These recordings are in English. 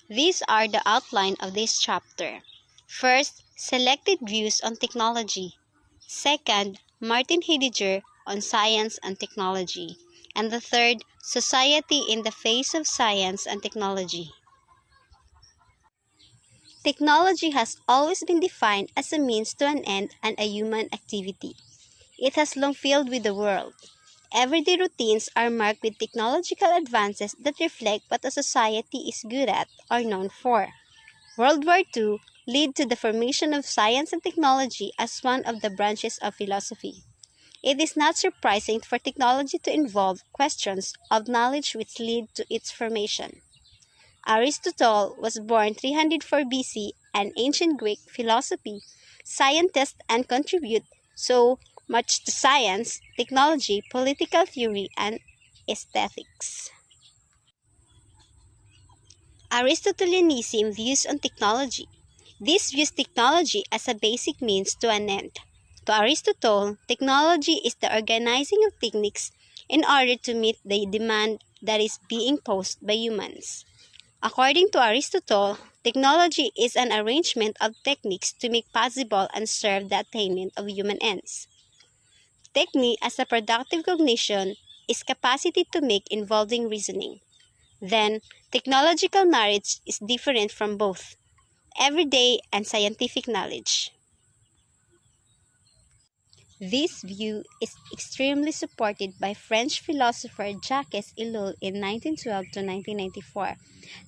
These are the outline of this chapter. First, selected views on technology. Second, Martin Heidegger on science and technology. And the third, society in the face of science and technology. Technology has always been defined as a means to an end and a human activity. It has long filled with the world. Everyday routines are marked with technological advances that reflect what a society is good at or known for. World War II led to the formation of science and technology as one of the branches of philosophy. It is not surprising for technology to involve questions of knowledge which lead to its formation. Aristotle was born 304 BC, an ancient Greek philosophy, scientist, and contributed so much to science, technology, political theory, and aesthetics. Aristotelianism views on technology. This views technology as a basic means to an end. To Aristotle, technology is the organizing of techniques in order to meet the demand that is being posed by humans. According to Aristotle, technology is an arrangement of techniques to make possible and serve the attainment of human ends. Technique as a productive cognition is capacity to make involving reasoning. Then, technological knowledge is different from both everyday and scientific knowledge. This view is extremely supported by French philosopher Jacques Ellul in 1912 to 1994.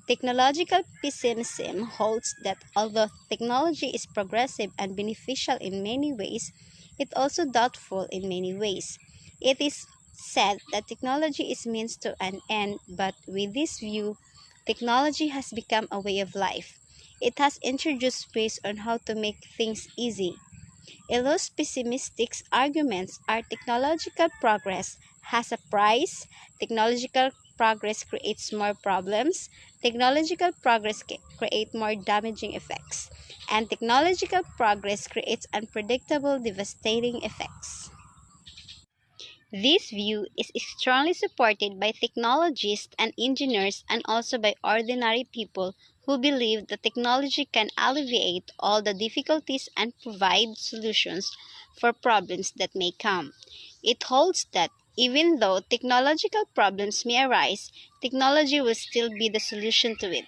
Technological pessimism holds that although technology is progressive and beneficial in many ways, it is also doubtful in many ways. It is said that technology is means to an end, but with this view, technology has become a way of life. It has introduced ways on how to make things easy. Ellul's pessimistic arguments are technological progress has a price, technological progress creates more problems, technological progress creates more damaging effects, and technological progress creates unpredictable, devastating effects. This view is strongly supported by technologists and engineers and also by ordinary people who believe that technology can alleviate all the difficulties and provide solutions for problems that may come. It holds that even though technological problems may arise, technology will still be the solution to it.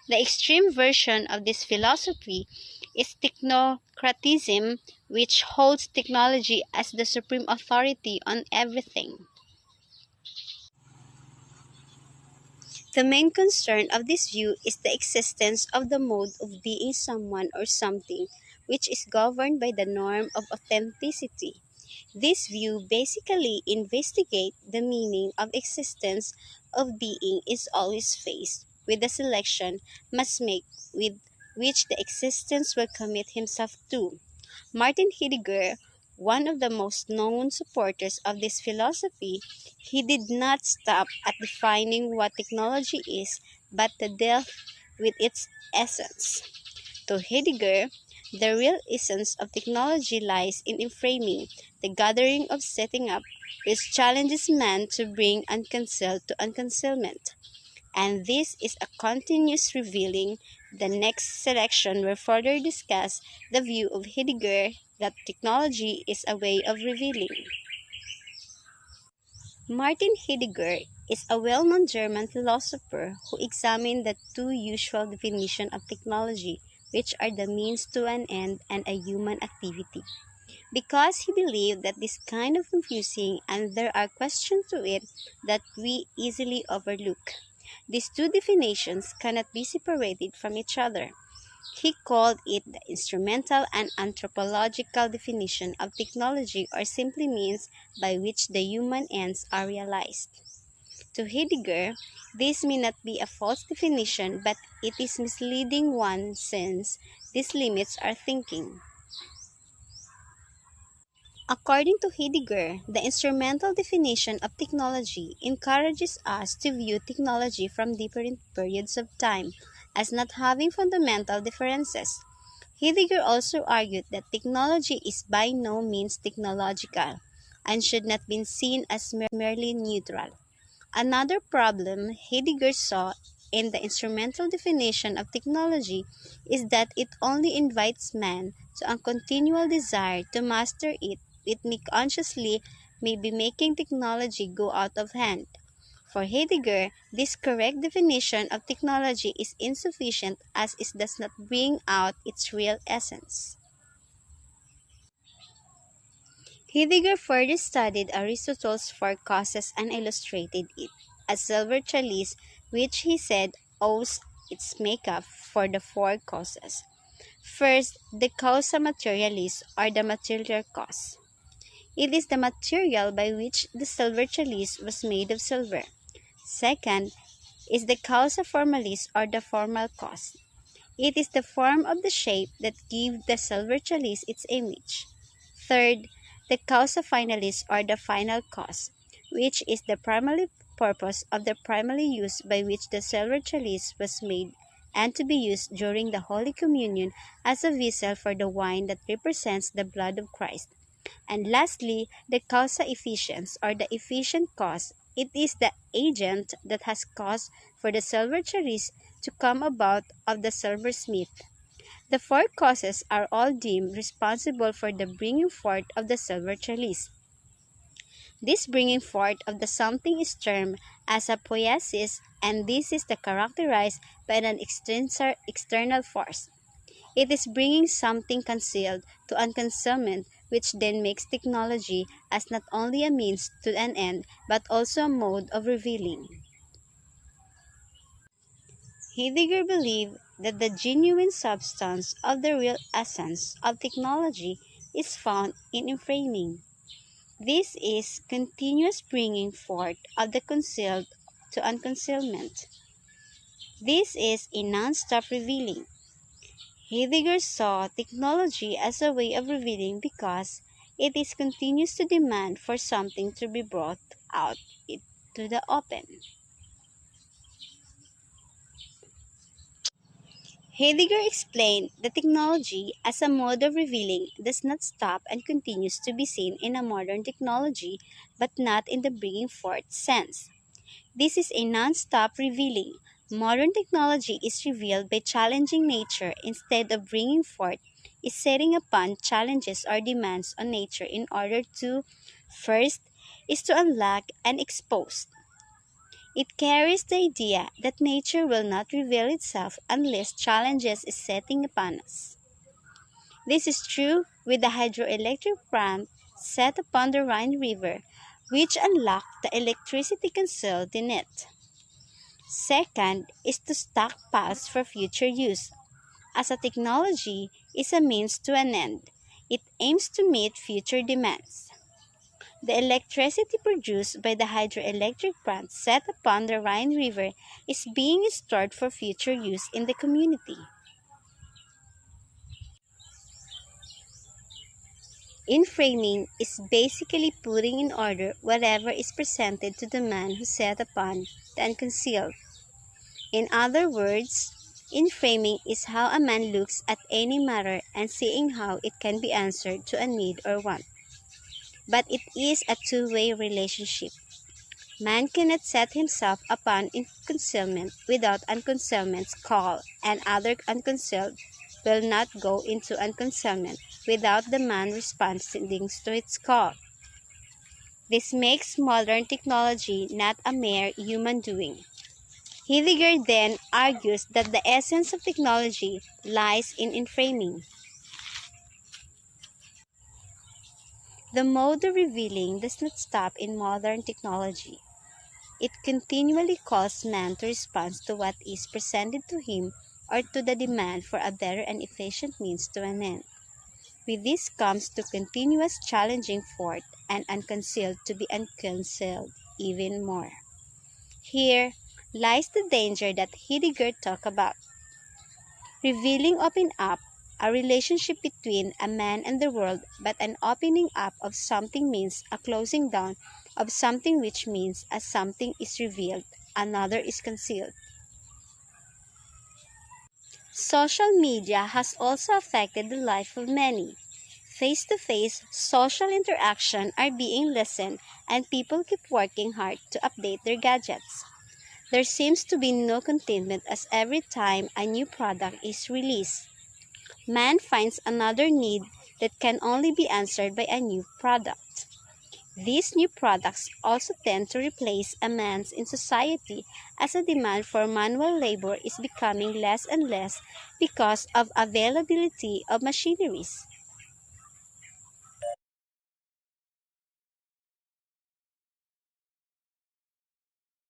The extreme version of this philosophy is technocratism, which holds technology as the supreme authority on everything. The main concern of this view is the existence of the mode of being someone or something which is governed by the norm of authenticity. This view basically investigates the meaning of existence of being is always faced with the selection must make with which the existence will commit himself to. Martin Heidegger, one of the most known supporters of this philosophy, he did not stop at defining what technology is, but to deal with its essence. To Heidegger, the real essence of technology lies in framing, the gathering of setting up, which challenges man to bring unconcealed to unconcealment. And this is a continuous revealing. The next selection will further discuss the view of Heidegger that technology is a way of revealing. Martin Heidegger is a well-known German philosopher who examined the two usual definitions of technology, which are the means to an end and a human activity. Because he believed that this kind of confusing and there are questions to it that we easily overlook. These two definitions cannot be separated from each other. He called it the instrumental and anthropological definition of technology, or simply means by which the human ends are realized. To Heidegger, this may not be a false definition, but it is misleading one since this limits our thinking. According to Heidegger, the instrumental definition of technology encourages us to view technology from different periods of time as not having fundamental differences. Heidegger also argued that technology is by no means technological and should not be seen as merely neutral. Another problem Heidegger saw in the instrumental definition of technology is that it only invites man to a continual desire to master it. It may consciously may be making technology go out of hand. For Heidegger, this correct definition of technology is insufficient as it does not bring out its real essence. Heidegger further studied Aristotle's four causes and illustrated it. A silver chalice, which he said owes its makeup for the four causes. First, the causa materialis, or the material cause. It is the material by which the silver chalice was made of silver. Second is the causa formalis, or the formal cause. It is the form of the shape that gives the silver chalice its image. Third, the causa finalis, or the final cause, which is the primary purpose of the primary use by which the silver chalice was made and to be used during the Holy Communion as a vessel for the wine that represents the blood of Christ. And lastly, the causa efficiens, or the efficient cause. It is the agent that has caused for the silver chalice to come about of the silversmith. The four causes are all deemed responsible for the bringing forth of the silver chalice. This bringing forth of the something is termed as a poiesis, and this is the characterized by an external force. It is bringing something concealed to unconcealment, which then makes technology as not only a means to an end, but also a mode of revealing. Heidegger believed that the genuine substance of the real essence of technology is found in framing. This is continuous bringing forth of the concealed to unconcealment. This is a non-stop revealing. Heidegger saw technology as a way of revealing because it is continuous to demand for something to be brought out to the open. Heidegger explained that technology as a mode of revealing does not stop and continues to be seen in a modern technology, but not in the bringing forth sense. This is a non-stop revealing. Modern technology is revealed by challenging nature instead of bringing forth, is setting upon challenges or demands on nature in order to, first, is to unlock and expose. It carries the idea that nature will not reveal itself unless challenges is setting upon us. This is true with the hydroelectric plant set upon the Rhine River, which unlocked the electricity concealed in it. Second is to stockpiles for future use. As a technology is a means to an end, it aims to meet future demands. The electricity produced by the hydroelectric plant set upon the Rhine River is being stored for future use in the community. Inframing is basically putting in order whatever is presented to the man who set upon the unconcealed. In other words, inframing is how a man looks at any matter and seeing how it can be answered to a need or want. But it is a two-way relationship. Man cannot set himself upon concealment without unconcealment's call, and other unconcealed will not go into unconcealment without the man responding to its call. This makes modern technology not a mere human doing. Heidegger then argues that the essence of technology lies in inframing. The mode of revealing does not stop in modern technology. It continually calls man to respond to what is presented to him or to the demand for a better and efficient means to an end. With this comes to continuous challenging forth and unconcealed to be unconcealed even more. Here lies the danger that Heidegger talked about. Revealing open up a relationship between a man and the world, but an opening up of something means a closing down of something, which means as something is revealed, another is concealed. Social media has also affected the life of many. Face-to-face social interaction are being lessened and people keep working hard to update their gadgets. There seems to be no containment as every time a new product is released, man finds another need that can only be answered by a new product. These new products also tend to replace a man's in society as the demand for manual labor is becoming less and less because of availability of machineries.